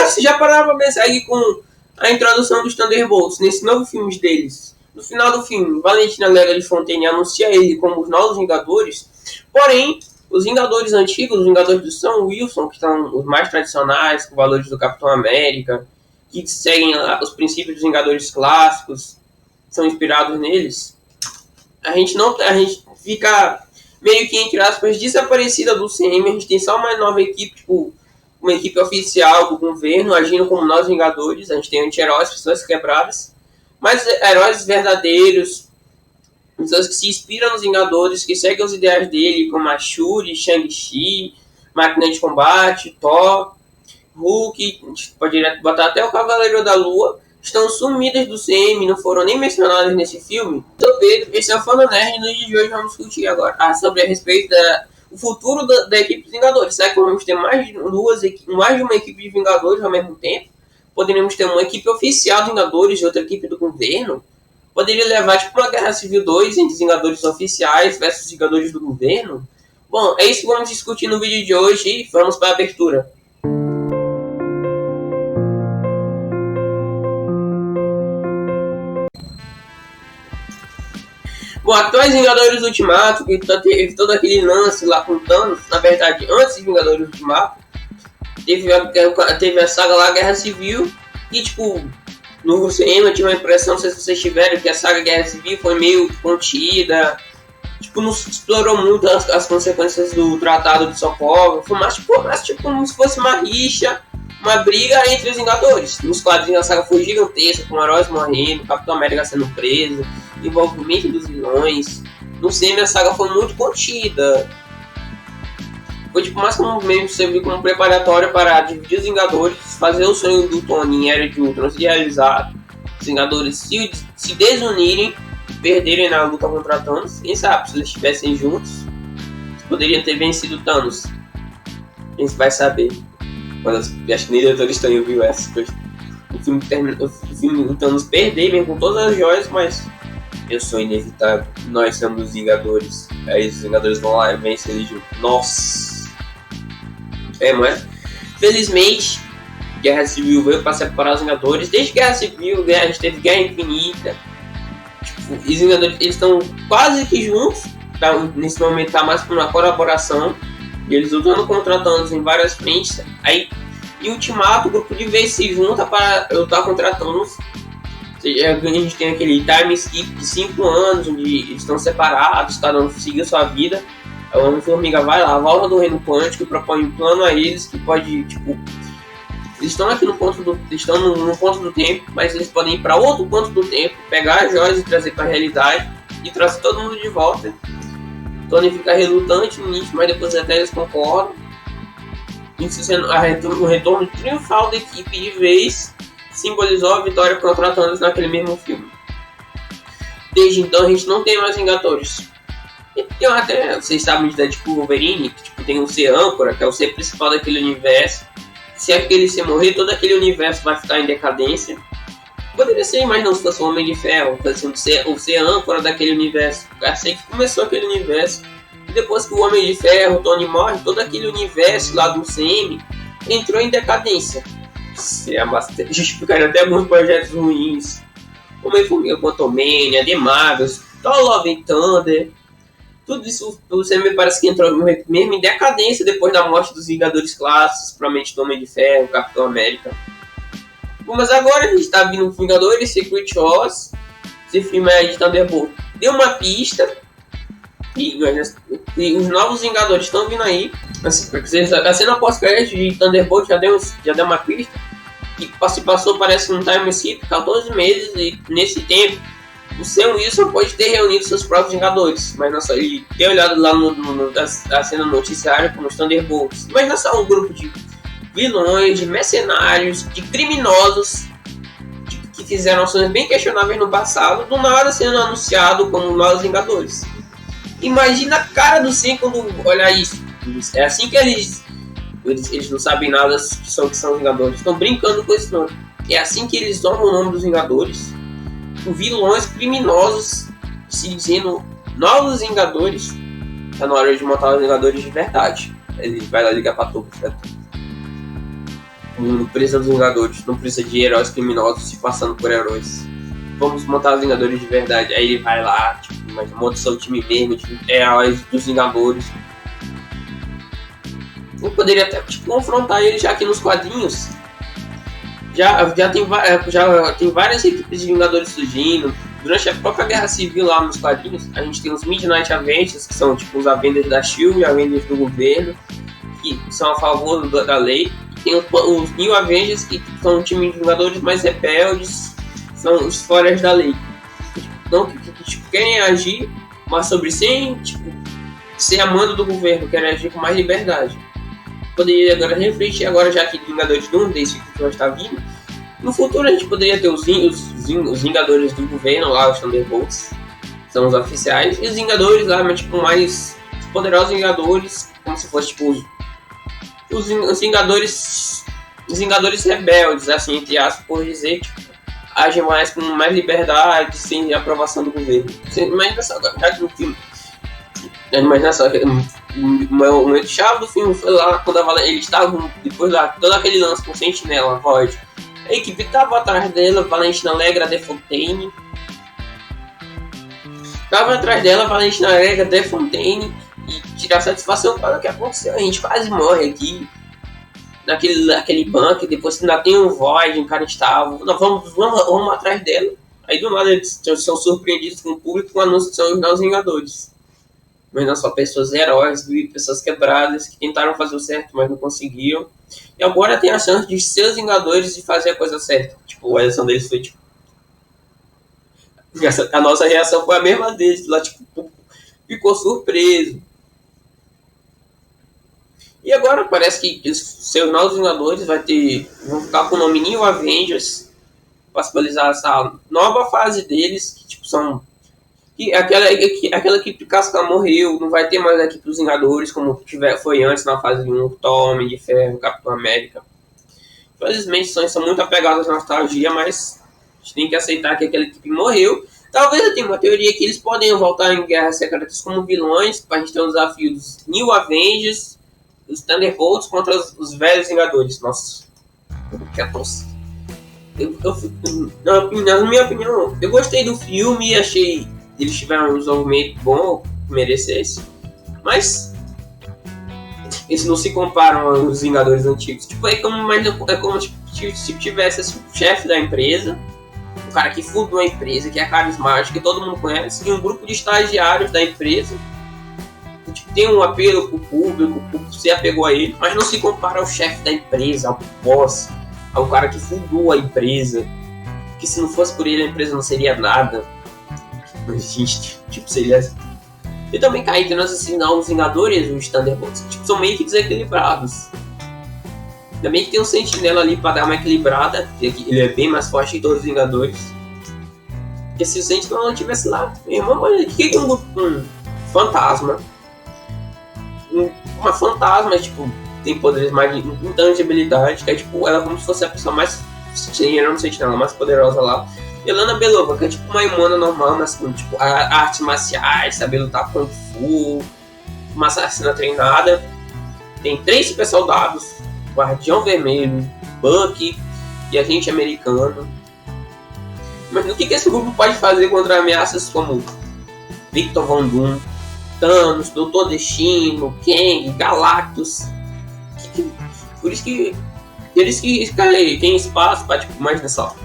Você já parava pra pensar aqui com a introdução dos Thunderbolts, nesse novo filme deles. No final do filme, Valentina Lega de Fontaine anuncia ele como os novos Vingadores, porém, os Vingadores antigos, os Vingadores do Sam Wilson, que são os mais tradicionais, com valores do Capitão América, que seguem os princípios dos Vingadores clássicos, são inspirados neles, a gente fica meio que, entre aspas, desaparecida do CM. A gente tem só uma nova equipe, tipo, uma equipe oficial do governo agindo como nós Vingadores. A gente tem anti-heróis, pessoas quebradas, mas heróis verdadeiros, pessoas que se inspiram nos Vingadores, que seguem os ideais dele, como a Shuri, Shang-Chi, Máquina de Combate, Thor, Hulk, a gente pode botar até o Cavaleiro da Lua, estão sumidas do CM, não foram nem mencionadas nesse filme. Sou Pedro, esse é o Fã Nerd, e no dia de hoje vamos discutir agora sobre a respeito do futuro da equipe dos Vingadores. Será que vamos ter mais de uma equipe de Vingadores ao mesmo tempo? Poderíamos ter uma equipe oficial de Vingadores e outra equipe do governo? Poderia levar tipo uma Guerra Civil 2 entre os Vingadores oficiais versus os Vingadores do governo? Bom, é isso que vamos discutir no vídeo de hoje e vamos para a abertura. Bom, atuais Vingadores Ultimato, que teve todo aquele lance lá com Thanos, na verdade, antes de Vingadores Ultimato, teve a saga lá, Guerra Civil, e tipo, no cinema eu tive uma impressão, não sei se vocês tiveram, que a saga Guerra Civil foi meio contida, tipo, não explorou muito as consequências do Tratado de Sokovia, foi mais tipo como se fosse uma rixa, uma briga entre os Vingadores. Nos quadrinhos a saga foi gigantesca, com heróis morrendo, Capitão América sendo preso, envolvimento dos vilões. No cinema a saga foi muito contida. Foi tipo mais como mesmo servir como preparatório para dividir os Vingadores, fazer o sonho do Tony em Era de Ultron se realizar, os Vingadores se desunirem, perderem na luta contra Thanos. Quem sabe se eles estivessem juntos, poderiam ter vencido Thanos. Quem vai saber? Acho que nem o Doutor Estranho viu essa coisa. O filme Thanos perder mesmo com todas as joias, mas eu sou inevitável. Nós somos os Vingadores. Aí os Vingadores vão lá e vencem ele junto. Nossa! Mas felizmente Guerra Civil veio para separar os Vingadores. Desde Guerra Civil, a gente teve Guerra Infinita. Tipo, os Vingadores eles estão quase que juntos. Tá? Nesse momento tá mais por uma colaboração. E eles lutando contra Thanos em várias frentes. Aí, em Ultimato, o grupo de vez se junta para lutar contra Thanos. A gente tem aquele time skip de 5 anos, onde eles estão separados, cada um seguiu sua vida. A Homem-Formiga vai lá, volta do Reino Quântico e propõe um plano a eles que pode, tipo... Eles estão aqui no ponto do tempo, mas eles podem ir para outro ponto do tempo, pegar as joias e trazer para a realidade, e trazer todo mundo de volta. Tony fica relutante no início, mas depois até eles concordam. Isso sendo o retorno triunfal da equipe de vez, simbolizou a vitória contra Thanos naquele mesmo filme. Desde então a gente não tem mais Vingadores. E tem até, vocês sabem de Deadpool Wolverine, que tipo, tem o ser âncora, que é o ser principal daquele universo. Se aquele ser morrer, todo aquele universo vai ficar em decadência. Poderia ser, mas não, se fosse o Homem de Ferro, o ser âncora daquele universo. Assim que começou aquele universo. E depois que o Homem de Ferro, o Tony morre, todo aquele universo lá do CM entrou em decadência. Justificaria até alguns projetos ruins. Homem-Formiga, Quantumania, The Marvels, Thor Love and Thunder. Tudo isso você me parece que entrou mesmo em decadência depois da morte dos Vingadores clássicos, provavelmente do Homem de Ferro, Capitão América. Bom, mas agora a gente está vindo com Vingadores, Secret Wars, esse filme aí de Thunderbolt deu uma pista, e os novos Vingadores estão vindo aí. A cena pós-crédito de Thunderbolt já deu uma pista, que se passou parece um time skip, 14 meses, e nesse tempo o Sam Wilson pode ter reunido seus próprios Vingadores, mas não só ele ter olhado lá na cena noticiária como os Thunderbolts, mas não só um grupo de vilões, de mercenários, de criminosos que fizeram ações bem questionáveis no passado, do nada sendo anunciado como novos Vingadores. Imagina a cara do Sam quando olhar isso. É assim que eles não sabem nada que são Vingadores, estão brincando com esse nome. É assim que eles tomam o nome dos Vingadores. Vilões criminosos se dizendo novos Vingadores. Tá na hora de montar os Vingadores de verdade. Ele vai lá ligar pra todos, certo? mundo precisa dos Vingadores, não precisa de heróis criminosos se passando por heróis. Vamos montar os Vingadores de verdade. Aí ele vai lá, tipo, mas monta seu time mesmo, de heróis dos Vingadores. Eu poderia até tipo, confrontar ele já aqui nos quadrinhos. Já tem várias equipes de Vingadores surgindo. Durante a própria Guerra Civil lá nos quadrinhos, a gente tem os Midnight Avengers, que são tipo os Avengers da SHIELD e Avengers do governo, que são a favor da lei. E tem os New Avengers, que são um time de Vingadores mais rebeldes, são os fora da lei. Não, que tipo, querem agir, mas sem tipo, ser amando do governo, querem agir com mais liberdade. Poderia agora refletir, agora já que Vingadores de desse que já está vindo, no futuro a gente poderia ter os Vingadores do governo lá, os Thunderbolts, são os oficiais, e os Vingadores lá, mas tipo mais poderosos Vingadores, como se fosse tipo os Vingadores rebeldes, assim, entre aspas, por dizer, tipo, agem mais com mais liberdade, sem aprovação do governo. Imagina só, já que no filme, imagina só, o momento chave do filme foi lá quando eles estavam, depois lá, todo aquele lance com Sentinela, Void. A equipe estava atrás dela, Valentina Allegra de Fontaine. E tirar satisfação para o que aconteceu. A gente quase morre aqui, naquele bunker, depois ainda tem um Void, um cara estável. Nós vamos atrás dela. Aí do nada eles são surpreendidos com o público com o anúncio que são os Novos Vingadores. Mas não só pessoas heróis, pessoas quebradas que tentaram fazer o certo, mas não conseguiam. E agora tem a chance de ser os Vingadores e fazer a coisa certa. Tipo, a reação deles foi tipo... A nossa reação foi a mesma deles. Lá, tipo, ficou surpreso. E agora parece que os seus novos Vingadores vão ficar com o nome New Avengers. Para simbolizar essa nova fase deles, que tipo, são... Aquela equipe Casca morreu, não vai ter mais a equipe dos Vingadores como foi antes na fase 1, Thor, Homem de Ferro, Capitão América. Infelizmente são muito apegados à nostalgia, mas a gente tem que aceitar que aquela equipe morreu. Talvez eu tenha uma teoria que eles podem voltar em Guerras Secretas como vilões, para a gente ter um desafio dos New Avengers, dos Thunderbolts contra os velhos Vingadores. Nossa, que tosse. Na minha opinião, eu gostei do filme, achei eles tiveram um desenvolvimento bom, que merecesse, mas eles não se comparam aos Vingadores antigos. Tipo, é como se tivesse assim, o chefe da empresa, o cara que fundou a empresa, que é carismático, que todo mundo conhece, e um grupo de estagiários da empresa que tipo, tem um apelo pro público, o público se apegou a ele, mas não se compara ao chefe da empresa, ao boss, ao cara que fundou a empresa, que se não fosse por ele a empresa não seria nada. Mas gente, tipo, seria assim. E também cá entre nós assinar os Vingadores e os Thunderbolts, tipo, são meio que desequilibrados. Também que tem um Sentinela ali pra dar uma equilibrada, ele é bem mais forte que todos os Vingadores. Porque se o Sentinela não estivesse lá, meu irmão, olha, o que é um fantasma? Uma fantasma, tipo, tem poderes mais de intangibilidade, que é tipo, ela é como se fosse a pessoa mais, não Sentinela, mais poderosa lá. E Lana Belova, que é tipo uma humana normal, mas com tipo, artes marciais, saber lutar Kung Fu, uma assassina treinada. Tem 3 super soldados, Guardião Vermelho, Bucky e Agente Americano. Mas o que esse grupo pode fazer contra ameaças como Victor Von Doom, Thanos, Doutor Destino, Kang, Galactus? Por isso que eles que têm espaço para, tipo, imagina só,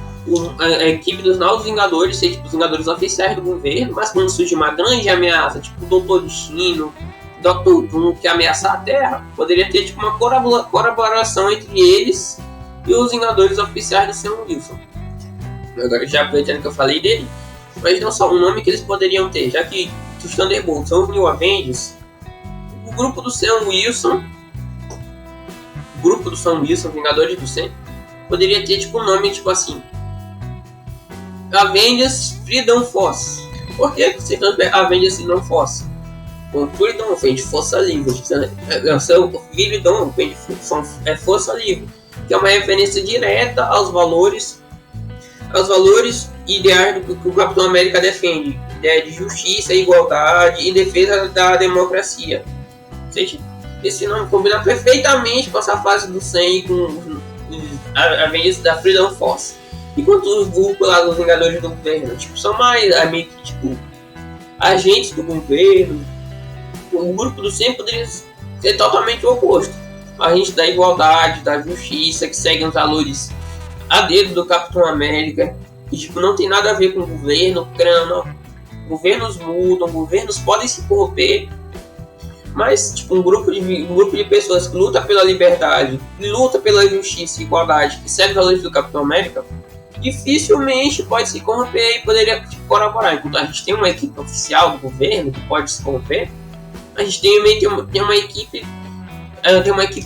a equipe dos Novos Vingadores ser tipo os Vingadores oficiais do governo, mas quando surge uma grande ameaça, tipo o Doutor Destino, Dr. Doom, que ameaça a Terra, poderia ter tipo uma colaboração entre eles e os Vingadores oficiais do Sam Wilson. Agora, já aproveitando que eu falei dele, mas não só um nome que eles poderiam ter, já que os Thunderbolts são os New Avengers, o grupo do Sam Wilson, Vingadores do Sam, poderia ter tipo um nome tipo assim, Avengers Freedom Force. Por que você Avengers Freedom Force? O Freedom vem de força livre. Freedom vem de força livre, que é uma referência direta aos valores e ideais do que o Capitão América defende. Ideia de justiça, igualdade e defesa da democracia. Ou seja, esse nome combina perfeitamente com essa fase do Sam e com Avengers da Freedom Force. Enquanto os grupos lá dos Vingadores do Governo, tipo, são mais meio que, tipo, agentes do governo. O grupo do 100 poderia ser totalmente o oposto. A gente da igualdade, da justiça, que segue os valores a dedo do Capitão América, que tipo, não tem nada a ver com o governo, governos mudam, governos podem se corromper, mas tipo, um grupo de pessoas que luta pela liberdade, que luta pela justiça e igualdade, que segue os valores do Capitão América, dificilmente pode se corromper e poderia tipo, colaborar. Enquanto a gente tem uma equipe oficial do governo que pode se corromper, a gente tem uma equipe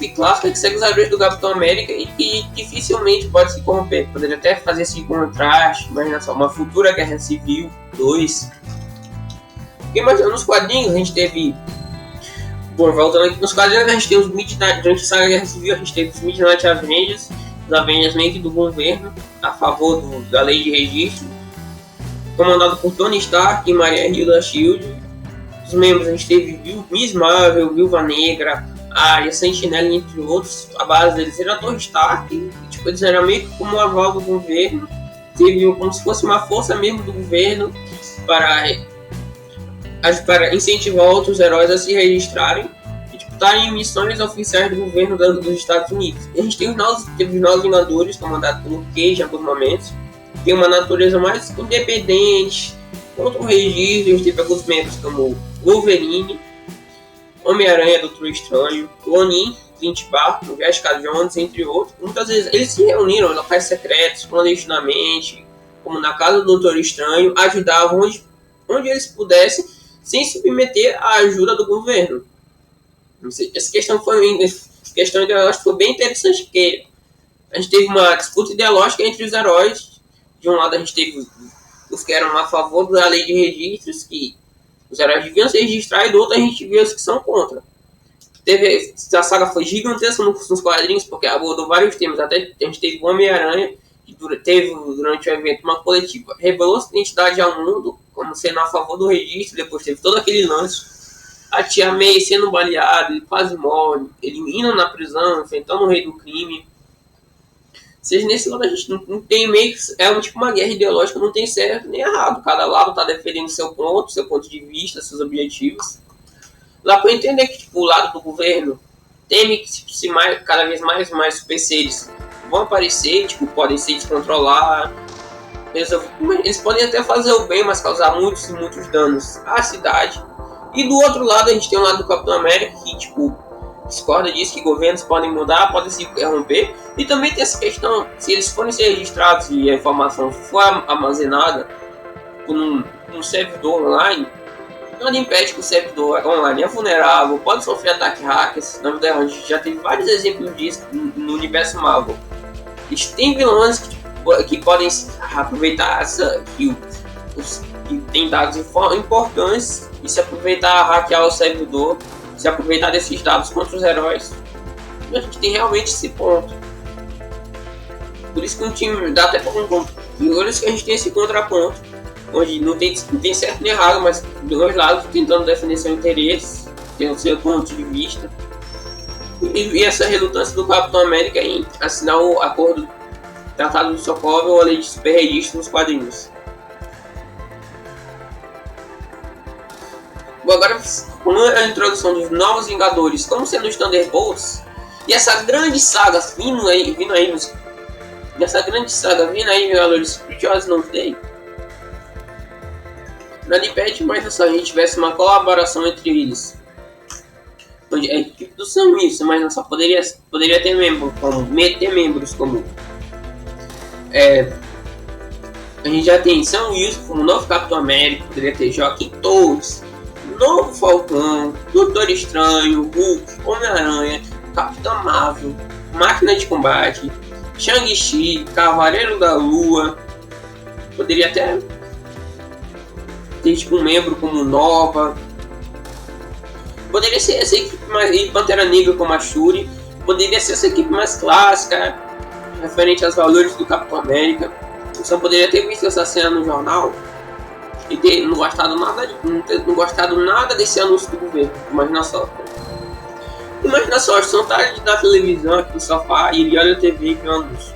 clássica que segue os valores do Capitão América e que dificilmente pode se corromper. Poderia até fazer esse contraste, imagina só, uma futura Guerra Civil 2. Porque imagina, nos quadrinhos a gente teve... Bom, voltando aqui, nos quadrinhos a gente tem os Midnight, durante essa Guerra Civil a gente teve os Midnight Avengers, os Avengers meio que do governo, a favor da lei de registro, comandado por Tony Stark e Maria Hill da S.H.I.E.L.D. Os membros a gente teve Miss Marvel, Viúva Negra, Arya, Sentinela, entre outros. A base deles era Tony Stark, e, tipo, eles eram meio que como uma aval do governo, serviam como se fosse uma força mesmo do governo para incentivar outros heróis a se registrarem e tipo, estarem em missões oficiais do governo dos Estados Unidos. E a gente tem os novos Vingadores, comandados por Cage em alguns momentos, tem uma natureza mais independente, contra o registro. A gente teve alguns membros como Wolverine, Homem-Aranha, Doutor Estranho, Ronin, Clint Barton, Jessica Jones, entre outros. Muitas vezes eles se reuniram em locais secretos, clandestinamente, como na casa do Doutor Estranho, ajudavam onde eles pudessem, sem submeter à ajuda do governo. Essa questão ideológica foi bem interessante, porque a gente teve uma disputa ideológica entre os heróis. De um lado a gente teve os que eram a favor da lei de registros, que os heróis deviam se registrar, e do outro a gente vê os que são contra. A saga foi gigantesca nos quadrinhos, porque abordou vários temas. Até a gente teve o Homem-Aranha, que teve durante o evento uma coletiva, revelou sua identidade ao mundo, como sendo a favor do registro. Depois teve todo aquele lance, a Tia May sendo baleada, ele quase morre, ele indo na prisão, enfrentando o rei do crime. Ou seja, nesse lado a gente não tem meio que... É tipo uma guerra ideológica, não tem certo nem errado. Cada lado está defendendo seu ponto de vista, seus objetivos. Dá para entender que tipo, o lado do governo teme que tipo, cada vez mais superseres vão aparecer, tipo, podem se descontrolar. Eles podem até fazer o bem, mas causar muitos e muitos danos à cidade. E do outro lado a gente tem o lado do Capitão América, que tipo... discorda disso, que governos podem mudar, podem se interromper. E também tem essa questão, se eles forem ser registrados e a informação for armazenada por um servidor online, nada impede que o servidor online é vulnerável, pode sofrer ataques hackers. Na verdade, a gente já teve vários exemplos disso no universo Marvel. Eles têm vilões que podem aproveitar que tem dados importantes e se aproveitar, hackear o servidor, se aproveitar desses dados contra os heróis. E a gente tem realmente esse ponto. Por isso que um time dá até para por isso que a gente tem esse contraponto, onde não tem certo nem errado, mas dois lados tentando defender seu interesse, ter o seu ponto de vista. E essa relutância do Capitão América em assinar o acordo Tratado de Sokovia ou a lei de super registro nos quadrinhos. Agora, com a introdução dos novos Vingadores, como sendo os Thunderbolts, e essa grande saga vindo aí Vingadores Spirituals não tem. Nada impede mais se a gente tivesse uma colaboração entre eles. Onde a equipe do Sam Wilson, mas não só poderia ter membros como a gente já tem Sam Wilson como novo Capitão América, poderia ter Joaquim Torres, Novo Falcão, Doutor Estranho, Hulk, Homem-Aranha, Capitão Marvel, Máquina de Combate, Shang-Chi, Cavaleiro da Lua. Poderia até ter tipo, um membro como Nova. Poderia ser essa equipe mais... Pantera Negra como a Shuri. Poderia ser essa equipe mais clássica, referente aos valores do Capitão América. Você poderia ter visto essa cena no jornal e ter não gostado nada desse anúncio do governo. Imagina só, sentar na televisão aqui no sofá e ele olha a TV e vê o anúncio.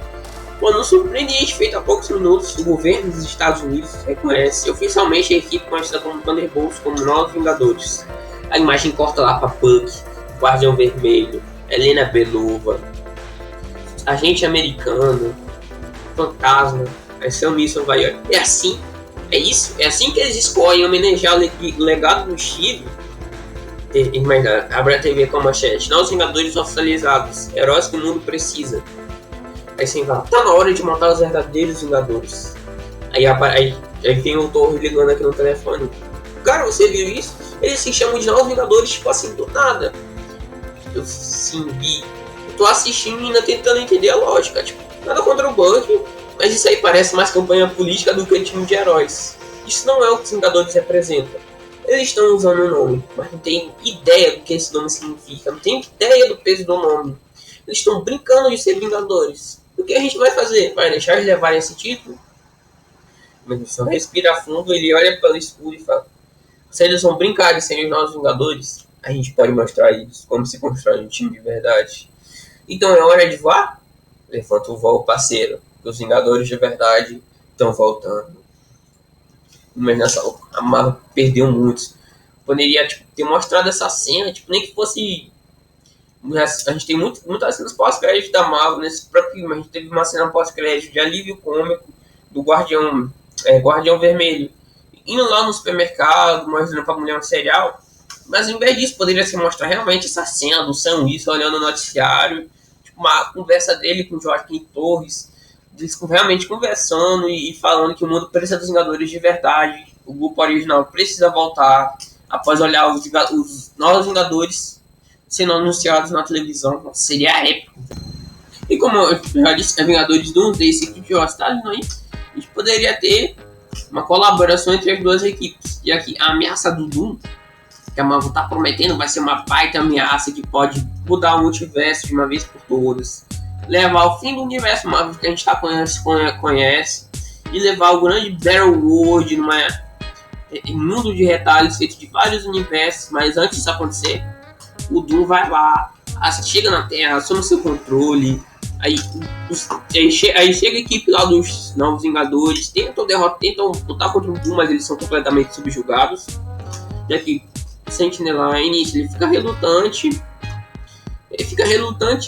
Quando surpreendente, feito há poucos minutos, o governo dos Estados Unidos reconhece oficialmente a equipe conhecida como Thunderbolts como Novos Vingadores. A imagem corta lá para Buck, Guardião Vermelho, Helena Belova, Agente Americano, Fantasma, aí seu míssil vai. É assim? É isso? É assim que eles escolhem homenagear o legado do Steve? Imagina, abre a TV com a manchete. Novos Vingadores oficializados, heróis que o mundo precisa. Aí você fala, tá na hora de montar os verdadeiros Vingadores. Aí vem o Thor ligando aqui no telefone. Cara, você viu isso? Eles se chamam de Novos Vingadores, tipo assim, do nada. Eu sim vi. Eu tô assistindo e ainda tentando entender a lógica. Tipo, nada contra o Bucky, mas isso aí parece mais campanha política do que time de heróis. Isso não é o que os Vingadores representam. Eles estão usando o nome, mas não tem ideia do que esse nome significa. Não tem ideia do peso do nome. Eles estão brincando de ser Vingadores. O que a gente vai fazer? Vai deixar eles levarem esse título? Mas só respira fundo, ele olha pelo escuro e fala: se eles vão brincar de serem os nossos Vingadores, a gente pode mostrar eles como se constrói um time de verdade. Então é hora de voar? Levanta o voo, parceiro. Os Vingadores de verdade estão voltando. Mas nessa a Marvel perdeu muitos. Poderia ter mostrado essa cena, nem que fosse. A gente tem muitas cenas pós-crédito da Marvel nesse próprio filme. A gente teve uma cena pós-crédito de alívio cômico do Guardião Vermelho indo lá no supermercado, mostrando pra mulher um cereal. Mas ao invés disso, poderia se mostrar realmente essa cena do Sam Wilson olhando o noticiário, uma conversa dele com o Joaquim Torres, eles realmente conversando e falando que o mundo precisa dos Vingadores de verdade. O grupo original precisa voltar após olhar os novos Vingadores sendo anunciados na televisão. Seria épico. E como eu já disse, é Vingadores Doomsday, esse equipe de All-Stars, a gente poderia ter uma colaboração entre as duas equipes. E aqui, a ameaça do Doom, que a Marvel está prometendo, vai ser uma baita ameaça que pode mudar o multiverso de uma vez por todas, levar ao fim do universo Marvel que a gente conhece e levar o grande Battle World em mundo de retalhos feito de vários universos. Mas antes disso acontecer, o Doom vai lá, chega na Terra, assume seu controle, aí chega a equipe lá dos Novos Vingadores, tentam lutar contra o Doom, mas eles são completamente subjugados. E aqui, Sentinela, início, ele fica relutante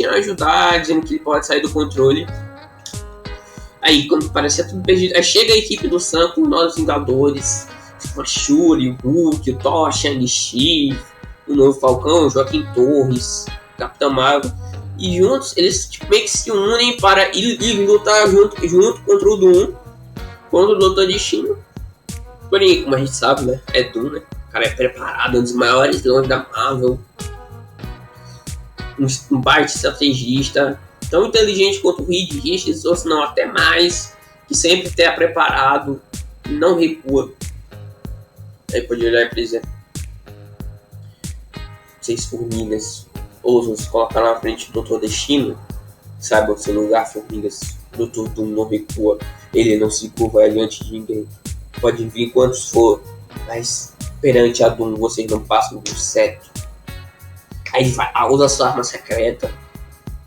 em ajudar, dizendo que ele pode sair do controle. Aí, quando parece tudo perdido, aí chega a equipe do Sam com os Novos Vingadores, tipo a Shuri, o Hulk, o Thor, Shang-Chi, o Novo Falcão, o Joaquim Torres, o Capitão Marvel. E juntos, eles meio que se unem para ir lutar junto contra o Doom, contra o Doutor Destino. Porém, como a gente sabe, né, é Doom, né? O cara é preparado, um dos maiores vilões da Marvel, um baita estrategista, tão inteligente quanto o Reed Richards, ou se não até mais, que sempre está preparado e não recua. Aí pode olhar, por exemplo, 6 formigas ousam se colocar na frente do Doutor Destino. Saibam seu lugar, formigas. O Dr. Doom não recua, ele não se curva diante de ninguém. Pode vir quantos for, mas perante a Doom vocês não passam do cetro. Aí ele usa sua arma secreta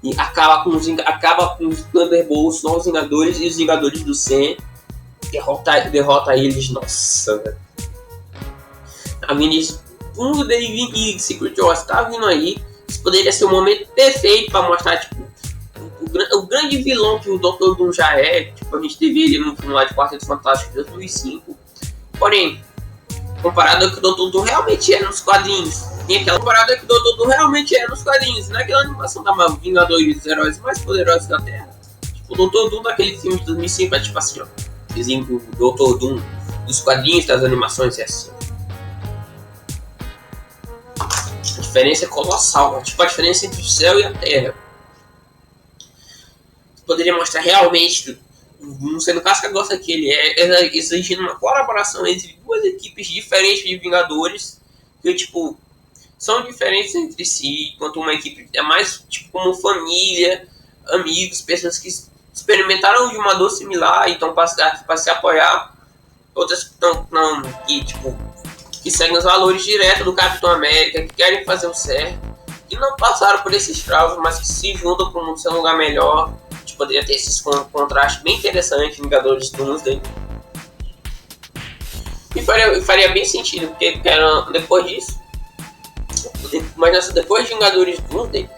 e acaba com os Thunderbolts, Novos Vingadores e os Vingadores do Sam. Derrota eles, nossa, velho. A Vinicius, o David e Secret Wars tá vindo aí. Isso poderia ser o momento perfeito para mostrar, o grande vilão que o Dr. Doom já é. A gente teve ele no filme lá de Quarteto Fantástico de 2005. Porém, comparado ao que o Dr. Doom realmente é nos quadrinhos, tem aquela comparada que o Dr. Doom realmente é nos quadrinhos, naquela animação da Marvel, Vingadores, os heróis mais poderosos da Terra. O Dr. Doom daquele filme de 2005 é assim, ó. Dizem que o Dr. Doom dos quadrinhos, das animações é assim. A diferença é colossal, a diferença entre o céu e a terra. Poderia mostrar realmente, não sendo casca grossa que ele é, exigindo uma colaboração entre duas equipes diferentes de Vingadores, que são diferentes entre si, enquanto uma equipe é mais como família, amigos, pessoas que experimentaram de uma dor similar e estão para se apoiar, outras que seguem os valores diretos do Capitão América, que querem fazer o certo, que não passaram por esses traumas, mas que se juntam para um lugar melhor, poderia ter esses contrastes bem interessantes, Vingadores Doomsday. E faria bem sentido, porque depois disso, mas depois de Vingadores Doomsday,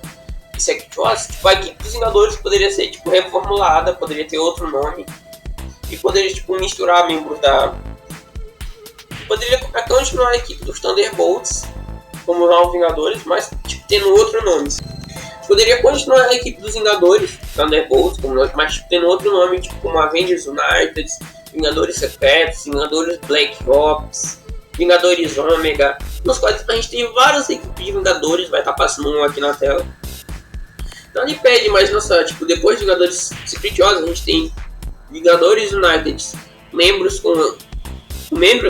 Secret Wars, tipo, a equipe dos Vingadores poderia ser tipo, reformulada, poderia ter outro nome, e poderia tipo, misturar membros da... Poderia continuar a equipe dos Thunderbolts como novos Vingadores, mas tipo, tendo outro nome. Poderia continuar a equipe dos Vingadores, Thunderbolts, mas tipo, tendo outro nome, tipo como Avengers United, Vingadores Secretos, Vingadores Black Ops, Vingadores Ômega, nos quais a gente tem várias equipes de Vingadores, vai estar passando um aqui na tela. Não impede, mas nossa, tipo, depois de Vingadores Secret Wars, a gente tem Vingadores United, membros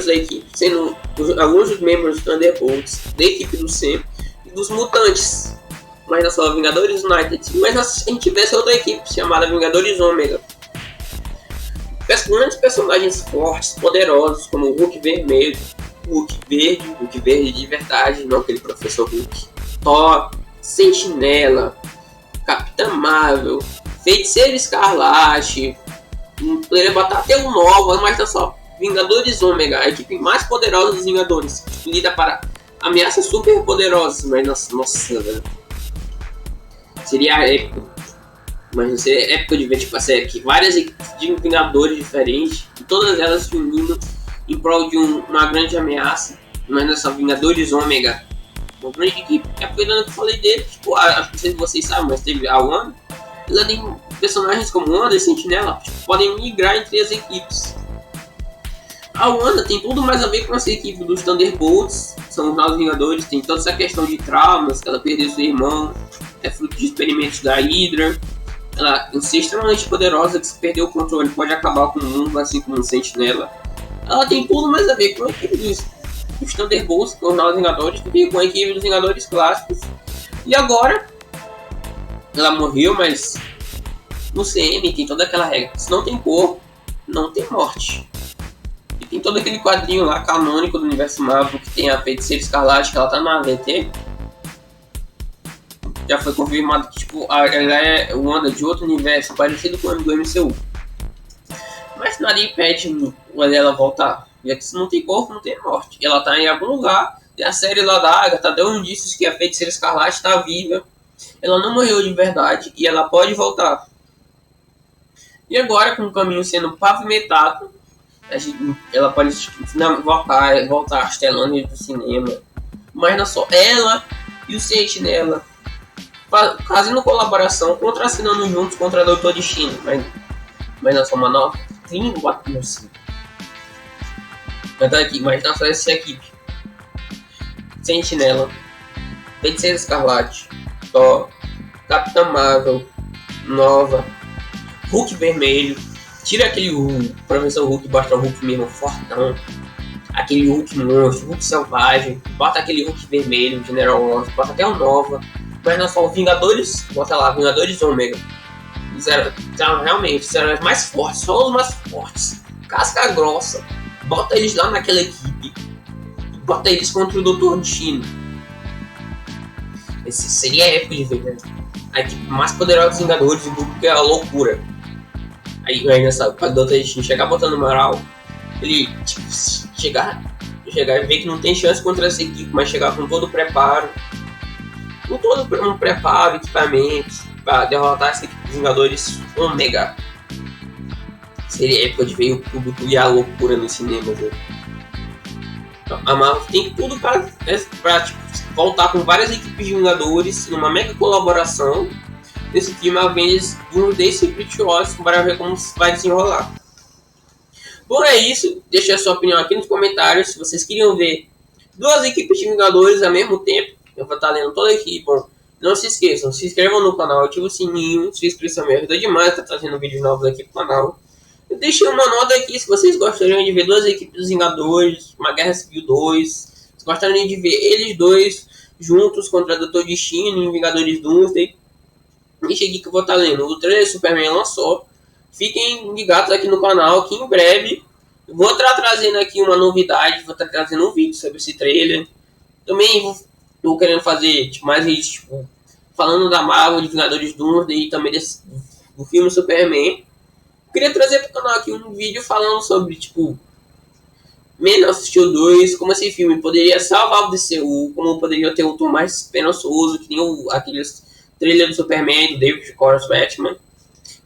da equipe, sendo alguns dos membros dos Thunderbolts, da equipe do Sam e dos Mutantes. Mas não só Vingadores United, mas se a gente tivesse outra equipe chamada Vingadores Ômega. Grandes personagens fortes, poderosos, como o Hulk Vermelho, Hulk Verde de verdade, não aquele Professor Hulk, Thor, Sentinela, Capitã Marvel, Feiticeiro Escarlate, poderia botar até um novo, mas não só Vingadores Ômega, a equipe mais poderosa dos Vingadores, escolhida para ameaças super poderosas, mas nossa, velho. Seria épico. Mas não seria épico de ver tipo, que várias equipes de Vingadores diferentes, e todas elas se unindo em prol de uma grande ameaça, mas não é só Vingadores Ômega, uma grande equipe. É porque que eu falei dele, tipo, não sei se vocês sabem, mas teve a Wanda, ela tem personagens como Wanda e Sentinela, tipo, podem migrar entre as equipes. A Wanda tem tudo mais a ver com essa equipe dos Thunderbolts, são os novos Vingadores, tem toda essa questão de traumas, que ela perdeu seu irmão, é fruto de experimentos da Hydra. Ela é extremamente poderosa, que se perder o controle pode acabar com o mundo, assim como o Sentinela. Ela tem tudo mais a ver com a equipe dos Thunderbolts, com os novos Vingadores, do que com a equipe dos Vingadores clássicos. E agora, ela morreu, mas no CM tem toda aquela regra: se não tem corpo, não tem morte. E tem todo aquele quadrinho lá canônico do universo Marvel que tem a Feiticeira Escarlate, que ela tá na AVT. Já foi confirmado que tipo, ela é Wanda de outro universo, parecido com o do MCU. Mas nada impede ela voltar. Já que se não tem corpo, não tem morte. Ela tá em algum lugar. Tem a série lá da Agatha, deu indícios que a Feiticeira Escarlate está viva. Ela não morreu de verdade e ela pode voltar. E agora, com o caminho sendo pavimentado, ela pode voltar às telonas do cinema. Mas não só ela e o Sentinela fazendo colaboração, contracenando juntos contra o Doutor Destino, mas não só uma nova língua assim. Mas não só essa equipe: Sentinela, Feiticeira Escarlate, Thor, Capitã Marvel, Nova, Hulk Vermelho, tira aquele Professor Hulk, bota o Hulk mesmo fortão, aquele Hulk monstro, Hulk selvagem, bota aquele Hulk Vermelho, General Ross, bota até o Nova. Mas não só os Vingadores, bota lá, Vingadores Ômega. Realmente, eram os mais fortes, só os mais fortes. Casca grossa. Bota eles lá naquela equipe. Bota eles contra o Doutor Destino. Esse seria épico de ver, né? A equipe mais poderosa dos Vingadores, o grupo que é a loucura. Aí nessa, o Doutor Destino chegar botando moral, ele tipo, chegar e ver que não tem chance contra essa equipe, mas chegar com todo o preparo. Com todo um preparo, equipamentos para derrotar essa equipe dos Vingadores Ômega. Seria época de ver o público e a loucura no cinema. Né? A Marvel tem tudo para tipo, voltar com várias equipes de Vingadores numa mega colaboração nesse filme Avengers Doomsday Secret Wars para ver como vai desenrolar. Bom, é isso. Deixe a sua opinião aqui nos comentários. Se vocês queriam ver duas equipes de Vingadores ao mesmo tempo, eu vou estar lendo toda aqui. Bom, não se esqueçam, se inscrevam no canal, ativem o sininho, sua inscrição me ajuda demais, tá trazendo vídeos novos aqui pro canal. E deixem uma nota aqui se vocês gostariam de ver duas equipes dos Vingadores, uma Guerra Civil 2, se gostariam de ver eles dois juntos contra o Doutor Destino em Vingadores Doomsday. Deixa aqui que eu vou estar lendo. O trailer Superman lançou. Fiquem ligados aqui no canal que em breve eu vou estar trazendo aqui uma novidade, vou estar trazendo um vídeo sobre esse trailer. Também estou querendo fazer mais vídeos, tipo, falando da Marvel, de Vingadores Doomsday e também do filme Superman. Queria trazer pro canal aqui um vídeo falando sobre, tipo, Man of Steel 2, como esse filme poderia salvar o DCU, como poderia ter um tom mais esperançoso, que nem aqueles trailer do Superman, do David Coral Batman.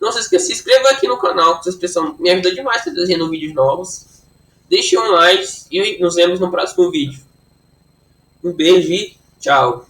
Não se esqueça, se inscreva aqui no canal, que essa expressão me ajuda demais trazendo vídeos novos. Deixe um like e nos vemos no próximo vídeo. Um beijo e tchau.